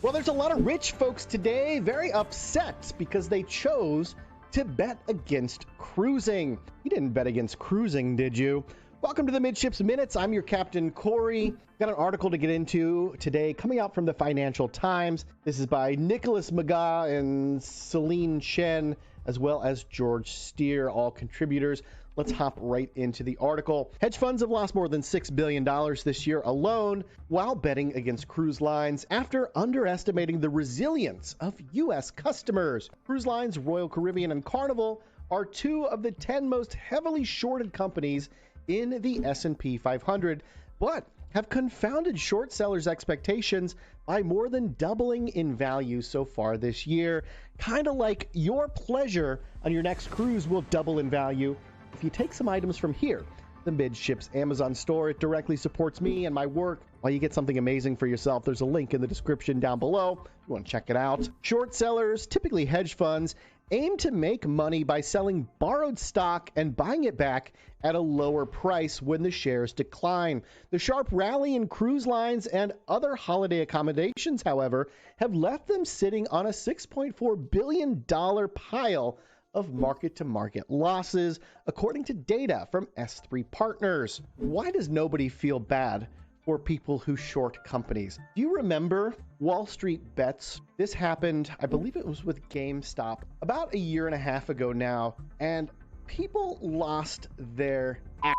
Well, there's a lot of rich folks today very upset because they chose to bet against cruising. You didn't bet against cruising, did you? Welcome to the Midships Minutes. I'm your Captain Corey. Got an article to get into today coming out from the Financial Times. This is by Nicholas McGaugh and Celine Chen, as well as George Steer, all contributors. Let's hop right into the article. Hedge funds have lost more than $6 billion this year alone while betting against cruise lines after underestimating the resilience of U.S. customers. Cruise lines Royal Caribbean and Carnival are two of the 10 most heavily shorted companies in the S&P 500, but have confounded short sellers' expectations by more than doubling in value so far this year. Kind of like your pleasure on your next cruise will double in value if you take some items from here, the Midships Amazon store. It directly supports me and my work. While you get something amazing for yourself, there's a link in the description down below. You want to check it out. Short sellers, typically hedge funds, aim to make money by selling borrowed stock and buying it back at a lower price when the shares decline. The sharp rally in cruise lines and other holiday accommodations, however, have left them sitting on a $6.4 billion pile of market-to-market losses, according to data from S3 Partners. Why does nobody feel bad for people who short companies? Do you remember Wall Street bets? This happened, I believe it was with GameStop, about a year and a half ago now, and people lost their ass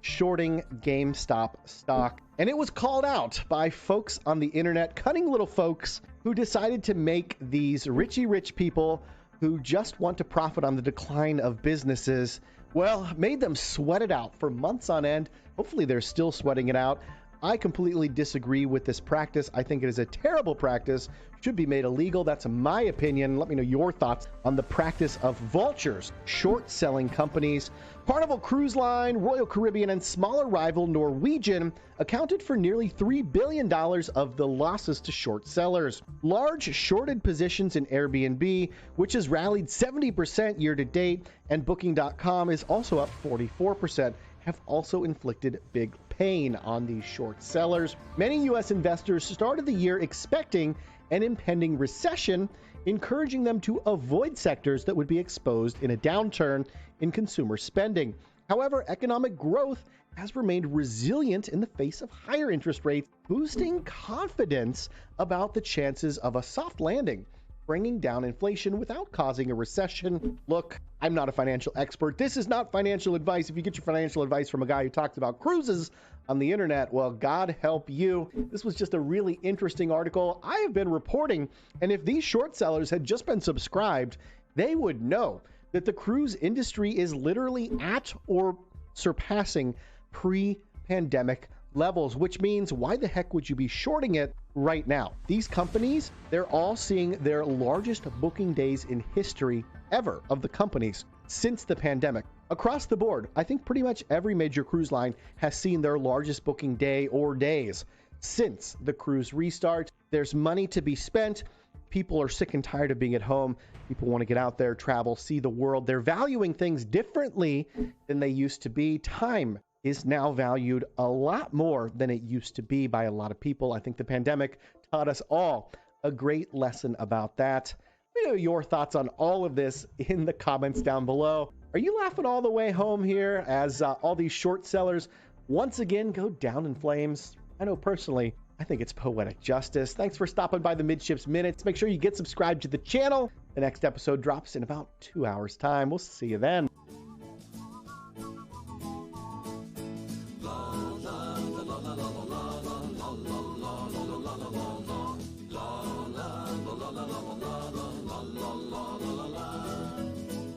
shorting GameStop stock. And it was called out by folks on the internet, cunning little folks who decided to make these rich people who just want to profit on the decline of businesses, well, made them sweat it out for months on end. Hopefully they're still sweating it out. I completely disagree with this practice. I think it is a terrible practice, should be made illegal. That's my opinion. Let me know your thoughts on the practice of vultures, short selling companies. Carnival Cruise Line, Royal Caribbean, and smaller rival Norwegian accounted for nearly $3 billion of the losses to short sellers. Large shorted positions in Airbnb, which has rallied 70% year to date, and Booking.com is also up 44%, have also inflicted big pain on these short sellers. Many U.S. investors started the year expecting an impending recession, encouraging them to avoid sectors that would be exposed in a downturn in consumer spending. However, economic growth has remained resilient in the face of higher interest rates, boosting confidence about the chances of a soft landing, bringing down inflation without causing a recession. Look, I'm not a financial expert. This is not financial advice. If you get your financial advice from a guy who talks about cruises on the internet, well, God help you. This was just a really interesting article I have been reporting, and if these short sellers had just been subscribed, they would know that the cruise industry is literally at or surpassing pre-pandemic levels, which means why the heck would you be shorting it right now? These companies, they're all seeing their largest booking days in history ever of the companies since the pandemic. Across the board, I think pretty much every major cruise line has seen their largest booking day or days since the cruise restart. There's money to be spent. People are sick and tired of being at home. People want to get out there, travel, see the world. They're valuing things differently than they used to be. Time is now valued a lot more than it used to be by a lot of people. I think the pandemic taught us all a great lesson about that. Let me know your thoughts on all of this in the comments down below. Are you laughing all the way home here as all these short sellers once again go down in flames? I know personally, I think it's poetic justice. Thanks for stopping by the Midships Minutes. Make sure you get subscribed to the channel. The next episode drops in about 2 hours' time. We'll see you then.